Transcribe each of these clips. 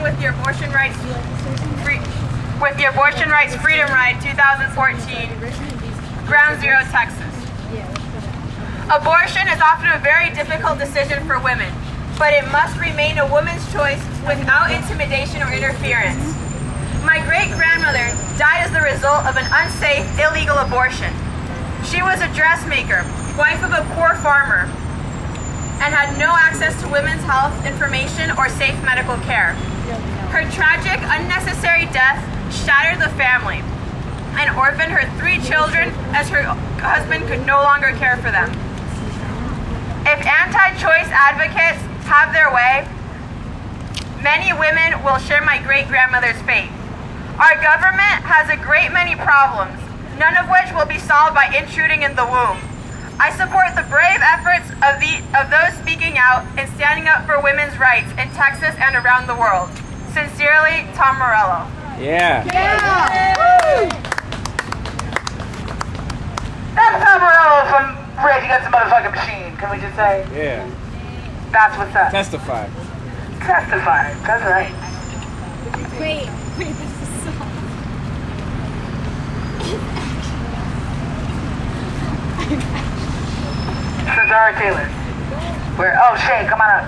with the Abortion Rights Freedom Ride 2014, Ground Zero, Texas. Abortion is often a very difficult decision for women, but it must remain a woman's choice without intimidation or interference. My great-grandmother died as the result of an unsafe, illegal abortion. She was a dressmaker, wife of a poor farmer, and had no access to women's health information or safe medical care. Her tragic, unnecessary death shattered the family and orphaned her 3 children as her husband could no longer care for them. If anti-choice advocates have their way, many women will share my great-grandmother's fate. Our government has a great many problems, none of which will be solved by intruding in the womb. I support the brave efforts of those speaking out and standing up for women's rights in Texas and around the world. Sincerely, Tom Morello. Yeah. That's Tom Morello from Rage Against the Motherfucking Machine. Can we just say? Yeah. That's what's up. Testify. Testify. That's right. Wait, this is so... Cesara Taylor. Where? Oh, Shay, come on up.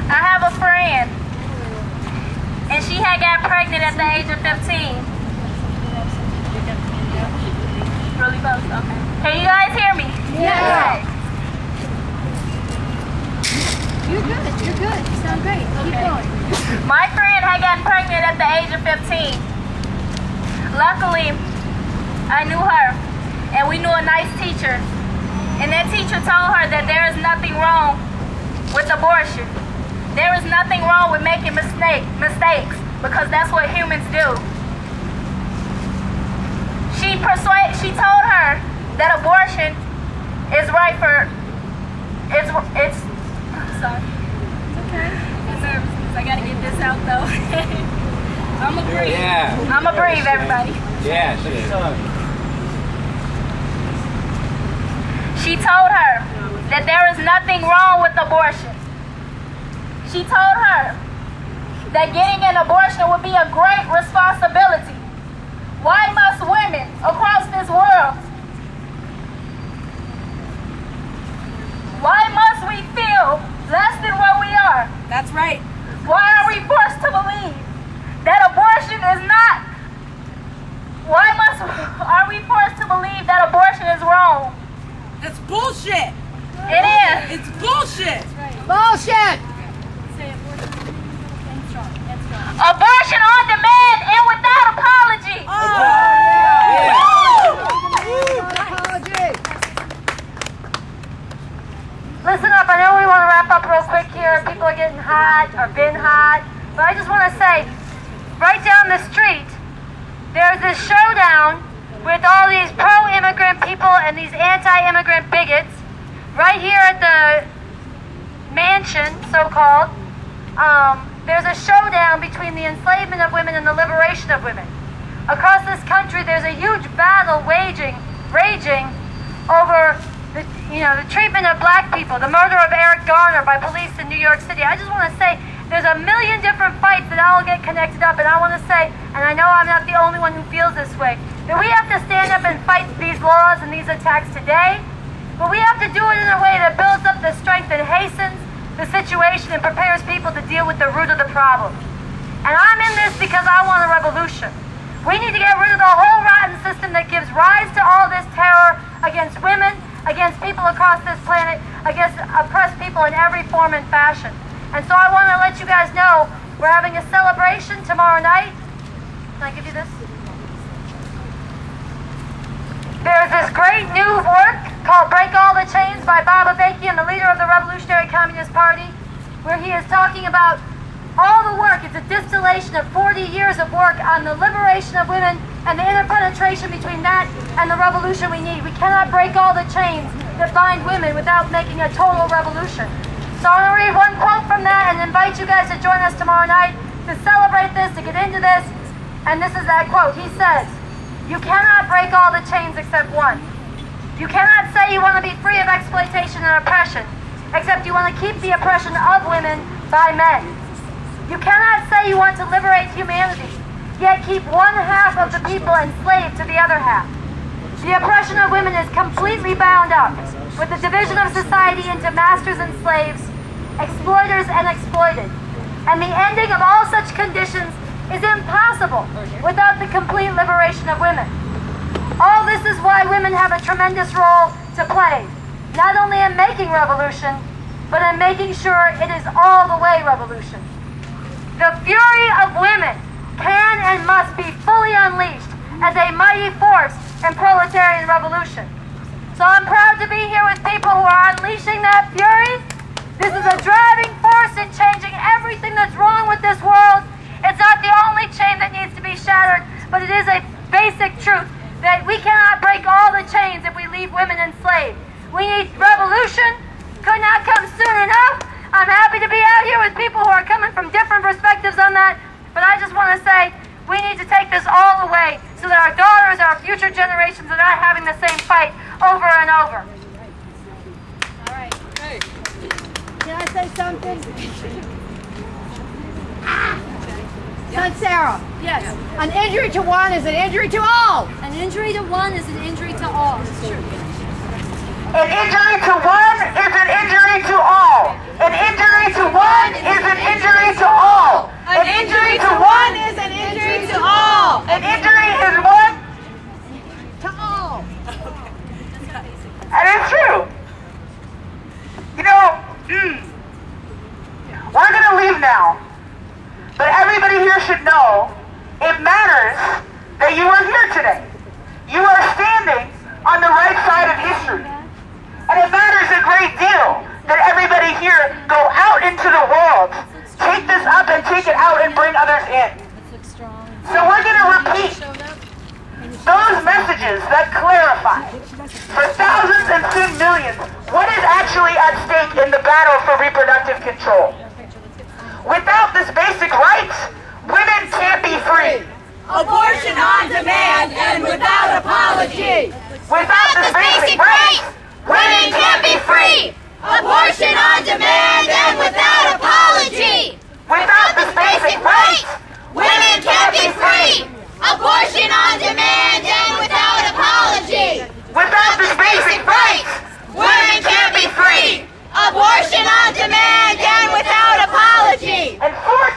I have a friend, and she had got pregnant at the age of 15. Really close? Okay. Can you guys hear me? Yeah. You're good. You sound great. Keep going. My friend had gotten pregnant at the age of 15. Luckily, I knew her, and we knew a nice teacher. And that teacher told her that there is nothing wrong with abortion. There is nothing wrong with making mistakes, because that's what humans do. She told her that abortion is right for, it's sorry. It's okay. I gotta get this out though. I'm a breathe. Yeah. I'm a breathe, everybody. Yeah, shit. She told her that there is nothing wrong with abortion. She told her that getting an abortion would be a great responsibility. Why must women across this world, why must we feel less than what we are? That's right. Why are we forced to believe that abortion is not? Are we forced to believe that abortion is wrong? That's bullshit. It is. It's bullshit. Bullshit! Abortion on demand and without apology. Apology! Listen up, I know we want to wrap up real quick here. People are getting hot or been hot. But I just want to say, right down the street, there's this showdown with all these pro-immigrant people and these anti-immigrant bigots right here at the mansion, so-called. There's a showdown between the enslavement of women and the liberation of women. Across this country, there's a huge battle raging over the treatment of black people, the murder of Eric Garner by police in New York City. I just want to say there's a million different fights that all get connected up, and I want to say, and I know I'm not the only one who feels this way, that we have to stand up and fight these laws and these attacks today, but we have to do it in a way that builds up the strength and hastens the situation and prepares people to deal with the root of the problem. And I'm in this because I want a revolution. We need to get rid of the whole rotten system that gives rise to all this terror against women, against people across this planet, against oppressed people in every form and fashion. And so I want to let you guys know we're having a celebration tomorrow night. Can I give you this? There's this great new work called Break All the Chains by Bob Abakian, the leader of the Revolutionary Communist Party, where he is talking about all the work. It's a distillation of 40 years of work on the liberation of women and the interpenetration between that and the revolution we need. We cannot break all the chains that bind women without making a total revolution. So I'm going to read one quote from that and invite you guys to join us tomorrow night to celebrate this, to get into this. And this is that quote. He says, You cannot break all the chains except one. You cannot say you want to be free of exploitation and oppression, except you want to keep the oppression of women by men. You cannot say you want to liberate humanity, yet keep one half of the people enslaved to the other half. The oppression of women is completely bound up with the division of society into masters and slaves, exploiters and exploited. And the ending of all such conditions is impossible without the complete liberation of women. All this is why women have a tremendous role to play, not only in making revolution, but in making sure it is all the way revolution. The fury of women can and must be fully unleashed as a mighty force in proletarian revolution. So I'm proud to be here with people who are unleashing that fury. This is a driving force in changing everything that's wrong with this world. It's not the only chain that needs to be shattered, but it is a basic truth that we cannot break all the chains if we leave women enslaved. We need revolution. Could not come soon enough. I'm happy to be out here with people who are coming from different perspectives on that, but I just want to say we need to take this all away so that our daughters, our future generations are not having the same fight over and over. All right. Can I say something? Son Sarah. Yes. An injury to one is an injury to all. An injury to one is an injury to all. An injury to one is an injury to all. An injury to one is an injury to all. An injury to one is an injury to all. An injury is what? To all. And it's true. You know, we're going to leave now. But everybody here should know it matters that you are here today. You are standing on the right side of history. And it matters a great deal that everybody here go out into the world, take this up and take it out and bring others in. So we're going to repeat those messages that clarify for thousands and soon millions what is actually at stake in the battle for reproductive control. Without this basic right, women can't be free. Abortion on demand and without apology. Without this basic right, Women can't be free. Abortion on demand and without apology. without this basic right, Women can't be free. Abortion on demand and without apology. without this basic right, Women can't be free. Abortion on demand and without apology. and 4